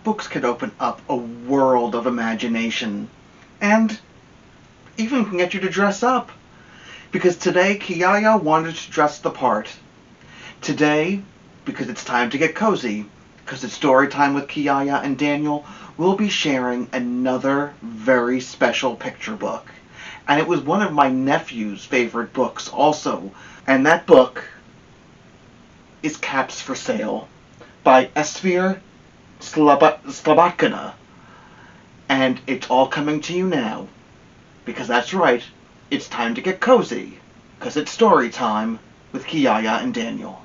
books can open up a world of imagination and even can get you to dress up. Because today, Kiyaya wanted to dress the part. Today, because it's time to get cozy, because it's story time with Kiyaya and Daniel, we'll be sharing another very special picture book. And it was one of my nephew's favorite books also. And that book is Caps for Sale by Esphyr Slobodkina. And it's all coming to you now. Because that's right, it's time to get cozy. Because it's story time with Kiyaya and Daniel.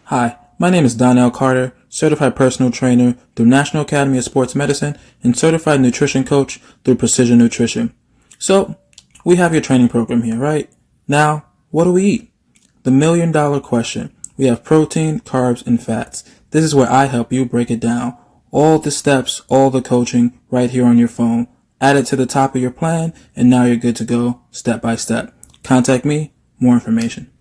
Hi, my name is Daniel Carter, certified personal trainer through National Academy of Sports Medicine and certified nutrition coach through Precision Nutrition. So, we have your training program here, right? Now, what do we eat? The $1,000,000 question. We have protein, carbs, and fats. This is where I help you break it down. All the steps, all the coaching, right here on your phone. Add it to the top of your plan, and now you're good to go, step by step. Contact me, more information.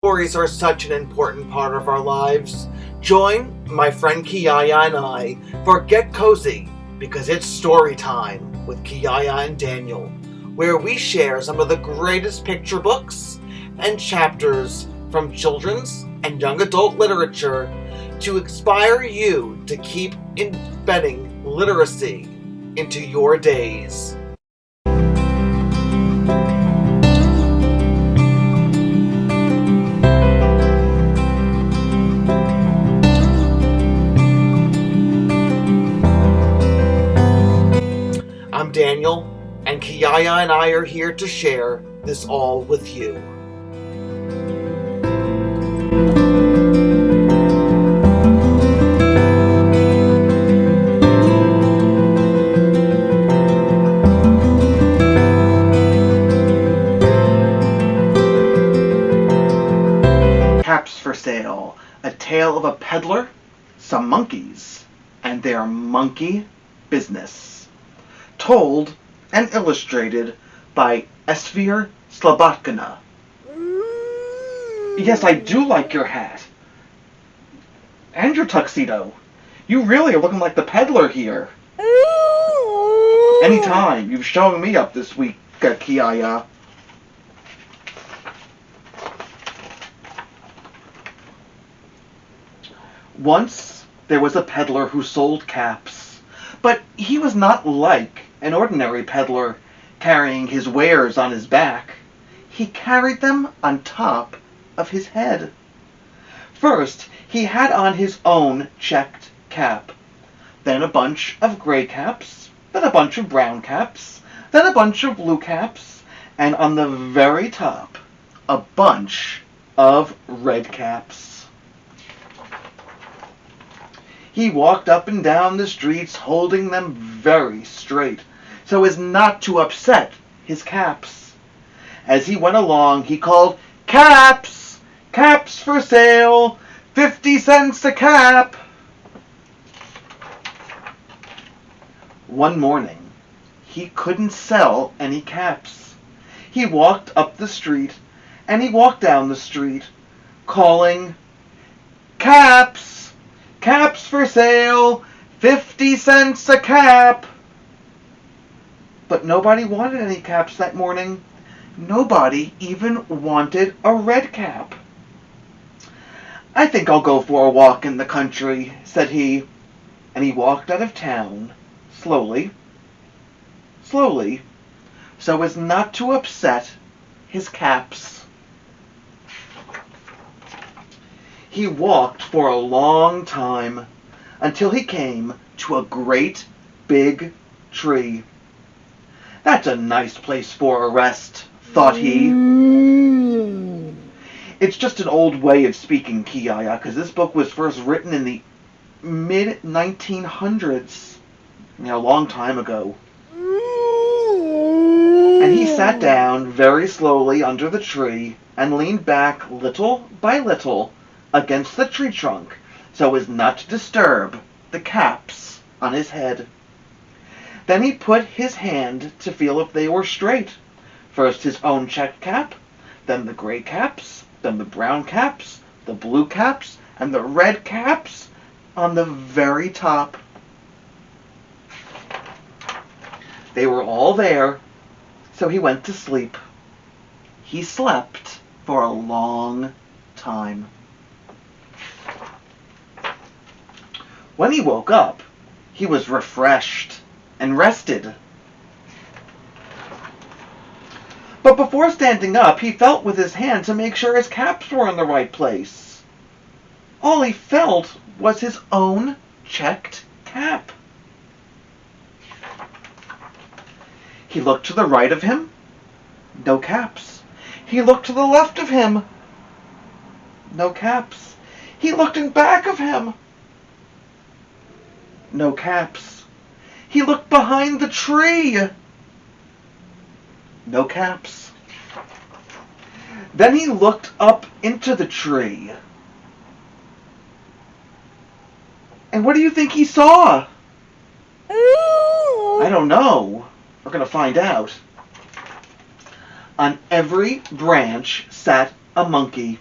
Stories are such an important part of our lives. Join my friend Kiyaya and I for Get Cozy, because it's story time with Kiyaya and Daniel, where we share some of the greatest picture books and chapters from children's and young adult literature to inspire you to keep embedding literacy into your days. I'm Daniel, and Kiyaya and I are here to share this all with you. Caps for Sale, a tale of a peddler, some monkeys, and their monkey business. Told and illustrated by Esphyr Slobodkina. Yes, I do like your hat. And your tuxedo. You really are looking like the peddler here. Anytime. You've shown me up this week, Kiyaya. Once there was a peddler who sold caps, but he was not like an ordinary peddler carrying his wares on his back. He carried them on top of his head. First, he had on his own checked cap, then a bunch of gray caps, then a bunch of brown caps, then a bunch of blue caps, and on the very top, a bunch of red caps. He walked up and down the streets holding them very straight so as not to upset his caps. As he went along, he called, "Caps! Caps for sale! 50 cents a cap!" One morning, he couldn't sell any caps. He walked up the street and he walked down the street calling, "Caps! Caps for sale! 50 cents a cap!" But nobody wanted any caps that morning. Nobody even wanted a red cap. "I think I'll go for a walk in the country," said he, and he walked out of town, slowly, slowly, so as not to upset his caps. He walked for a long time until he came to a great big tree. "That's a nice place for a rest," thought he. It's just an old way of speaking, Kiyaya, because this book was first written in the mid-1900s, a long time ago. And he sat down very slowly under the tree and leaned back little by little against the tree trunk so as not to disturb the caps on his head. Then he put his hand to feel if they were straight. First his own checked cap, then the gray caps, then the brown caps, the blue caps, and the red caps, on the very top. They were all there, so he went to sleep. He slept for a long time. When he woke up, he was refreshed and rested. But before standing up, he felt with his hand to make sure his caps were in the right place. All he felt was his own checked cap. He looked to the right of him, no caps. He looked to the left of him, no caps. He looked in back of him, no caps. He looked behind the tree, no caps. Then he looked up into the tree. And what do you think he saw? I don't know. We're going to find out. On every branch sat a monkey.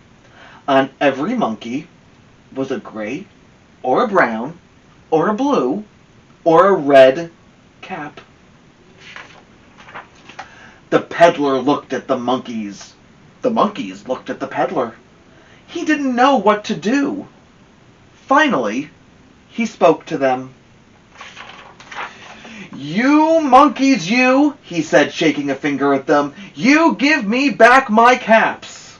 On every monkey was a gray, or a brown, or a blue, or a red cap. The peddler looked at the monkeys. The monkeys looked at the peddler. He didn't know what to do. Finally, he spoke to them. "You monkeys, you," he said, shaking a finger at them, "you give me back my caps."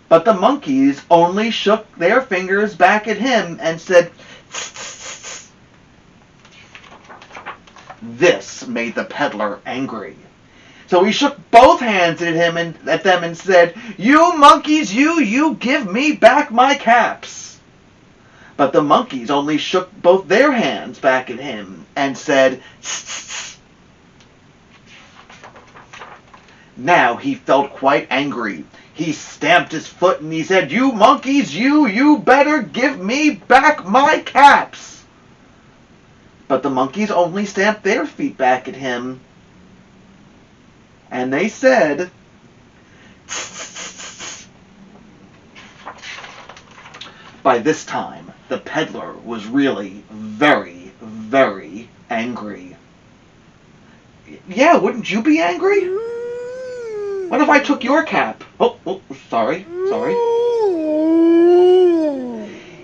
But the monkeys only shook their fingers back at him and said, "Tss." This made the peddler angry. So he shook both hands at him and at them and said, "You monkeys, you give me back my caps." But the monkeys only shook both their hands back at him and said, "Tss." Now he felt quite angry. He stamped his foot and he said, "You monkeys, you better give me back my caps." But the monkeys only stamped their feet back at him. And they said, "Tss." By this time, the peddler was really very, very angry. Yeah, wouldn't you be angry? What if I took your cap? Oh, sorry.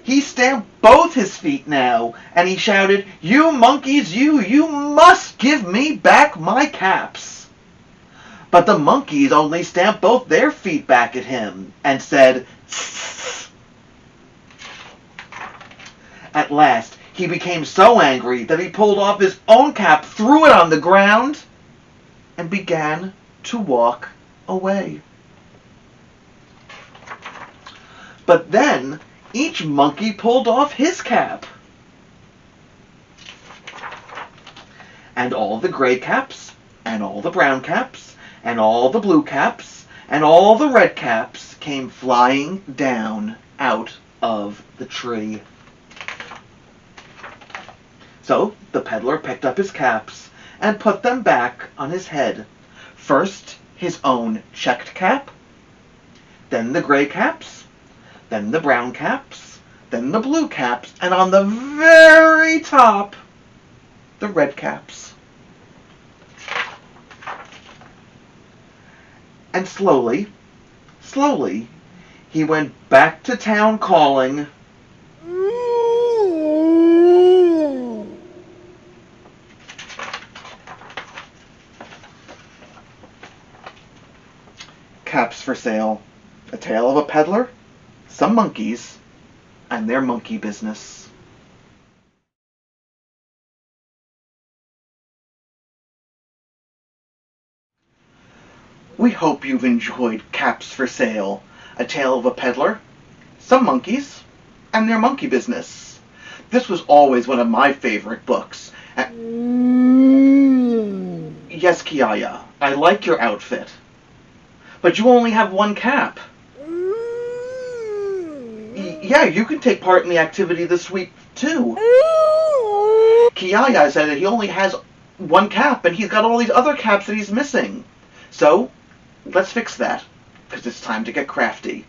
He stamped both his feet now, and he shouted, "You monkeys, you must give me back my caps." But the monkeys only stamped both their feet back at him and said, "Tss." At last, he became so angry that he pulled off his own cap, threw it on the ground, and began to walk away. But then, each monkey pulled off his cap. And all the gray caps, and all the brown caps, and all the blue caps, and all the red caps came flying down out of the tree. So the peddler picked up his caps and put them back on his head. First his own checked cap, then the gray caps, then the brown caps, then the blue caps, and on the very top, the red caps. And slowly, he went back to town calling, "Caps for sale. A tale of a peddler, some monkeys, and their monkey business." We hope you've enjoyed Caps for Sale, a tale of a peddler, some monkeys, and their monkey business. This was always one of my favorite books. Yes, Kiyaya, I like your outfit. But you only have one cap. Yeah, you can take part in the activity this week, too. Kiyaya said that he only has one cap, and he's got all these other caps that he's missing. So, let's fix that, because it's time to get crafty.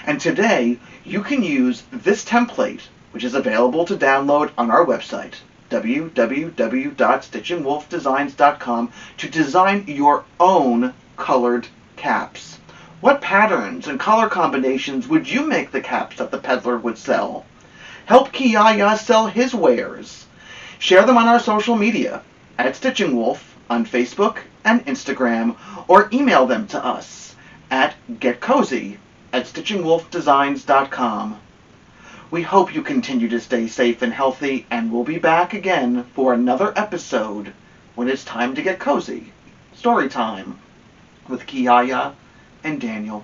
And today, you can use this template which is available to download on our website, www.stitchingwolfdesigns.com, to design your own colored caps. What patterns and color combinations would you make the caps that the peddler would sell? Help Kiyaya sell his wares. Share them on our social media at Stitching Wolf on Facebook and Instagram, or email them to us at getkozy@stitchingwolfdesigns.com. We hope you continue to stay safe and healthy, and we'll be back again for another episode when it's time to get cozy. Story time with Kiyaya and Daniel.